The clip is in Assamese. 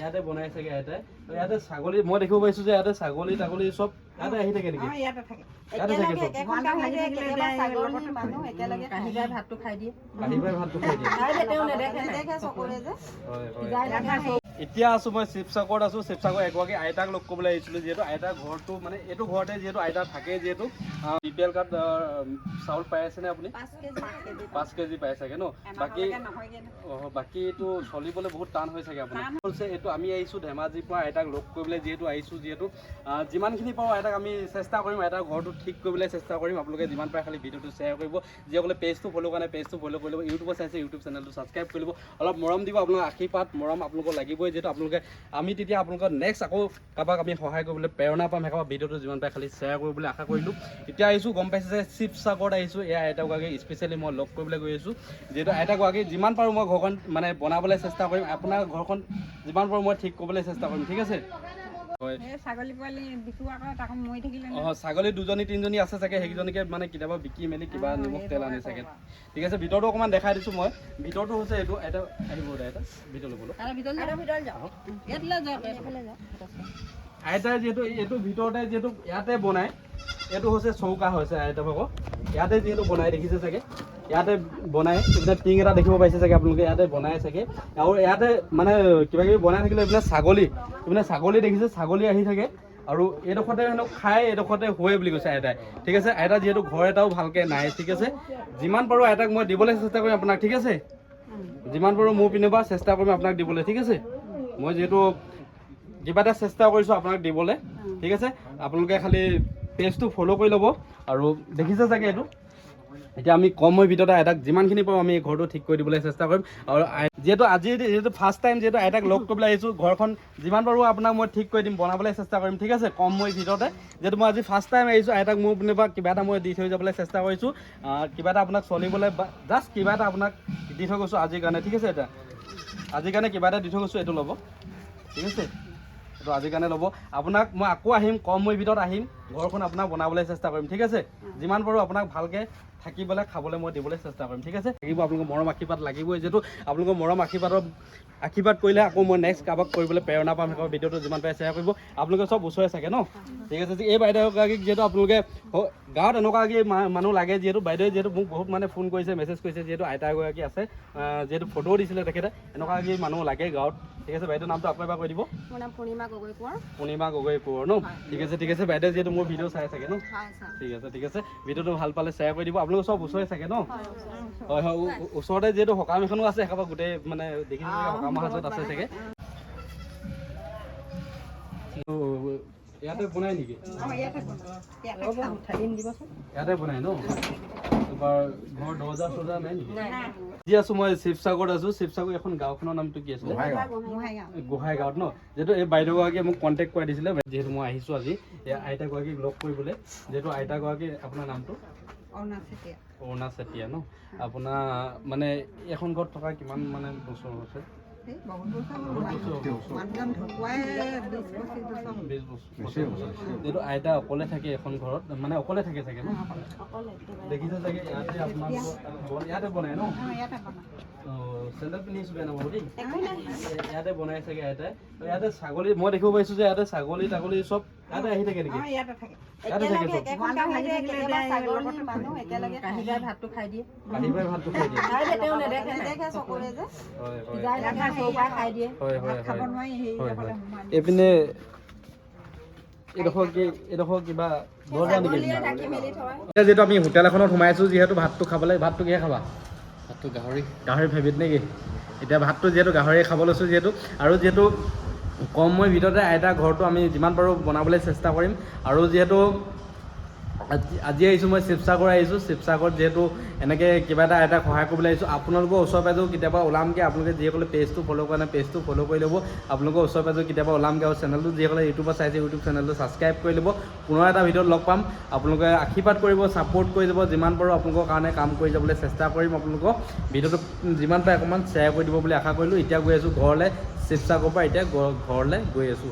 ইয়াতে বনাই চাগে ইয়াতে ছাগলী মই দেখিব পাইছো যে ইয়াতে ছাগলী তাগলী চব ইয়াতে আহি থাকে নেকি? ইয়াতে থাকে। ইয়াতে থাকে চব। ভাতটো খাই দিয়ে। আহিবাই ভাতটো খাই দিয়ে। এতিয়া আছো মই শিৱসাগৰত আছো। শিৱসাগৰ এগৰাকী আইতাক লগ কৰিবলৈ আহিছিলো, যিহেতু আইতাৰ ঘৰটো মানে এইটো ঘৰতে যিহেতু আইতা থাকে, যিহেতু BPL কাৰ্ড চাউল পাই আছেনে আপুনি? 5 কেজি পাই চাগে ন? বাকী এইটো চলিবলৈ বহুত টান হৈ চাগে আপোনাৰ। এইটো আমি আহিছো ধেমাজিৰ পৰা আইতাক লগ কৰিবলৈ যিহেতু আহিছো, যিহেতু যিমানখিনি পাৰোঁ আইতাক আমি চেষ্টা কৰিম, আইতাৰ ঘৰটো ঠিক কৰিবলৈ চেষ্টা কৰিম। আপোনালোকে যিমান পাৰে খালি ভিডিঅ'টো শ্বেয়াৰ কৰিব, যিসকলে পেজটো ফ'ল' কাৰণে পেজটো ফ'ল' কৰি ল'ব, ইউটিউবত চাইছে ইউটিউব চেনেলটো ছাবস্ক্ৰাইব কৰি ল'ব, অলপ মৰম দিব। আপোনালোকৰ আশীৰ্বাদ মৰম আপোনালোকক লাগিবই, যিহেতু আপোনালোকে আমি তেতিয়া আপোনালোকৰ নেক্সট আকৌ কাৰোবাক আমি সহায় কৰিবলৈ প্ৰেৰণা পাম। সেইকাৰণে ভিডিঅ'টো যিমান পাৰে খালি শ্বেয়াৰ কৰিবলৈ আশা কৰিলোঁ। এতিয়া আহিছোঁ, গম পাইছে যে শিৱসাগৰত আহিছোঁ। এয়া আইতাগৰাকী স্পেচিয়েলি মই লগ কৰিবলৈ গৈ আছোঁ, যিহেতু আইতাগৰাকী যিমান পাৰোঁ মই ঘৰখন মানে বনাবলৈ চেষ্টা কৰিম, আপোনাৰ ঘৰখন যিমান পাৰোঁ মই ঠিক কৰিবলৈ চেষ্টা কৰিম, ঠিক আছে? হয়, ছাগলী পোৱালি বিকো আকৌ তাকো মৰি থাকিলে। ছাগলী 2-3জনী আছে চাগে, সেইকেইজনীকে মানে কেতিয়াবা বিকি মেলি কিবা নিমখ তেল আনে চাগে, ঠিক আছে? ভিতৰটো অকণমান দেখাই দিছোঁ মই। ভিতৰটো হৈছে এইটো এটা আহিব এটা ভিতৰলৈ বোলো আইতাই যিহেতু এইটো ভিতৰতে যিহেতু ইয়াতে বনায়, এইটো হৈছে চৌকা হৈছে আইতা ভাগৰ, ইয়াতে যিহেতু বনাই দেখিছে চাগে, ইয়াতে বনাই এইপিনে টিং এটা দেখিব পাইছে চাগে আপোনালোকে, ইয়াতে বনাই চাগে। আৰু ইয়াতে মানে কিবা কিবি বনাই থাকিলে এইপিনে ছাগলী দেখিছে, ছাগলী আহি থাকে আৰু এইডোখৰতে হেনো খাই, এইডোখৰতে শুৱে বুলি কৈছে আইতাই, ঠিক আছে? আইতা যিহেতু ঘৰ এটাও ভালকৈ নাই, ঠিক আছে? যিমান পাৰোঁ আইতাক মই দিবলৈ চেষ্টা কৰিম আপোনাক, ঠিক আছে? যিমান পাৰোঁ মোৰ পিনৰ পৰা চেষ্টা কৰিম আপোনাক দিবলৈ, ঠিক আছে? মই যিহেতু কিবা এটা চেষ্টা কৰিছোঁ আপোনাক দিবলৈ, ঠিক আছে? আপোনালোকে খালি পেজটো ফ'ল' কৰি ল'ব। আৰু দেখিছে চাগে এইটো, এতিয়া আমি কম সময়ৰ ভিতৰতে আইতাক যিমানখিনি পাৰোঁ আমি ঘৰটো ঠিক কৰি দিবলৈ চেষ্টা কৰিম। আৰু যিহেতু আজি ফাৰ্ষ্ট টাইম যিহেতু আইতাক লগ কৰিবলৈ আহিছোঁ, ঘৰখন যিমান পাৰোঁ আপোনাক মই ঠিক কৰি দিম, বনাবলৈ চেষ্টা কৰিম, ঠিক আছে? কম সময়ৰ ভিতৰতে, যিহেতু মই আজি ফাৰ্ষ্ট টাইম আহিছোঁ, আইতাক মোৰ পিনৰ পৰা কিবা এটা মই দি থৈ যাবলৈ চেষ্টা কৰিছোঁ, কিবা এটা আপোনাক চলিবলৈ বা জাষ্ট কিবা এটা আপোনাক দি থৈ গৈছোঁ আজিৰ কাৰণে, ঠিক আছে? এতিয়া আজিৰ কাৰণে কিবা এটা দি থৈ গৈছোঁ, এইটো ল'ব, ঠিক আছে? এইটো আজিৰ কাৰণে ল'ব। আপোনাক মই আকৌ আহিম, কম সময়ৰ ভিতৰত আহিম, ঘৰখন আপোনাক বনাবলৈ চেষ্টা কৰিম, ঠিক আছে? যিমান পাৰোঁ আপোনাক ভালকৈ থাকিবলৈ খাবলৈ মই দিবলৈ চেষ্টা কৰিম, ঠিক আছে? লাগিব আপোনালোকৰ মৰম আশীৰ্বাদ লাগিবই, যিহেতু আপোনালোকৰ মৰম আশীৰ্বাদ কৰিলে আকৌ মই নেক্সট কাৰোবাক কৰিবলৈ প্ৰেৰণা পাম। সেইকাৰণে ভিডিঅ'টো যিমান পাৰে শ্বেয়াৰ কৰিব। আপোনালোকে চব ওচৰে চাগে ন, ঠিক আছে? এই বাইদেউগৰাকীক যিহেতু আপোনালোকে গাঁৱত এনেকুৱাগৰাকী মানুহ লাগে, যিহেতু বাইদেৱে যিহেতু মোক বহুত মানে ফোন কৰিছে, মেছেজ কৰিছে, যিহেতু আইতা এগৰাকী আছে, যিহেতু ফটোও দিছিলে তেখেতে, এনেকুৱাগৰাকী মানুহ লাগে গাঁৱত, ঠিক আছে? বাইদেউৰ নামটো আকৌ এবাৰ কৈ দিব। মোৰ নাম পূৰ্ণিমা গগৈ কোঁৱৰ ন, ঠিক আছে? ঠিক আছে, বাইদেউ যিহেতু মোৰ ভিডিঅ' চাই চাগে ন, ঠিক আছে? ভিডিঅ'টো ভাল পালে শ্বেয়াৰ কৰি দিব। আপোনালোকে চব ওচৰে চাগে ন? হয়, ওচৰতে যিহেতু সকাম এখনো আছে, সেইকাৰণে গোটেই মানে দেখিছোঁ সকামৰ হাজত আছে চাগে। ইয়াতে বনাই নেকি? ইয়াতে বনাই ন? এবাৰ ঘৰ দৰ্জা চৰ্জা নাই নেকি? যি আছোঁ মই শিৱসাগৰত আছোঁ। শিৱসাগৰ এখন গাঁওখনৰ নামটো কি আছিলে? গোহাঁই গাঁৱত ন? যিহেতু এই বাইদেউগৰাকীয়ে মোক কণ্টেক্ট কৰাই দিছিলে, যিহেতু মই আহিছোঁ আজি এই আইতাগৰাকীক লগ কৰিবলৈ। যিহেতু আইতাগৰাকী, আপোনাৰ নামটো? অৰুণা চেতিয়া ন? আপোনাৰ মানে এখন ঘৰত থকা কিমান মানে বছৰ হৈছে? 20 বছৰ। যিহেতু আইতা অকলে থাকে এখন ঘৰত, মানে অকলে থাকে চাগে ন? দেখিছে চাগে ইয়াতে আপোনালোকৰ ইয়াতে বনাই ন? চেণ্ডেল পিন্ধিছোঁ বেয়া নাপাব দেই। ইয়াতে বনাই চাগে আইতাই। ইয়াতে ছাগলী মই দেখিব পাইছোঁ যে ইয়াতে ছাগলী তাগলী চব ইয়াতে আহি থাকে নেকি? ইয়াতে থাকে চব। ভাতটো খাই দিয়ে। এইপিনে এইডোখৰ কিবা দৰ্জা নেকি? যিহেতু আমি হোটেল এখনত সোমাইছোঁ, যিহেতু ভাতটো খাবলৈ, ভাতটো কিহে খাবা? ভাতটো গাহৰি ফেভৰেট নেকি? এতিয়া ভাতটো যিহেতু গাহৰি খাব লৈছোঁ, যিহেতু আৰু যিহেতু কম সময়ৰ ভিতৰতে আইতাৰ ঘৰটো আমি যিমান পাৰোঁ বনাবলৈ চেষ্টা কৰিম। আৰু যিহেতু আজি আহিছোঁ মই শিৱসাগৰ আহিছোঁ। শিৱসাগৰত যিহেতু এনেকৈ কিবা এটা আইতাক সহায় কৰিবলৈ আহিছোঁ। আপোনালোকৰ ওচৰ পাজৰেও কেতিয়াবা ওলামগৈ, আপোনালোকে যিসকলে পেজটো ফ'ল' কৰা নাই পেজটো ফ'ল' কৰি ল'ব। আপোনালোকৰ ওচৰ পাজৰেও কেতিয়াবা ওলামগৈ, আৰু চেনেলটো যিসকলে ইউটিউবত চাইছে ইউটিউব চেনেলটো ছাবস্ক্ৰাইব কৰি ল'ব। পুনৰ এটা ভিডিঅ'ত লগ পাম। আপোনালোকে আশীৰ্বাদ কৰিব, ছাপোৰ্ট কৰি যাব। যিমান পাৰোঁ আপোনালোকৰ কাৰণে কাম কৰি যাবলৈ চেষ্টা কৰিম। আপোনালোকক ভিডিঅ'টো যিমান পাৰে অকণমান শ্বেয়াৰ কৰি দিব বুলি আশা কৰিলোঁ। এতিয়া গৈ আছোঁ ঘৰলৈ, শিৱসাগৰৰ পৰা এতিয়া ঘৰলৈ গৈ আছোঁ।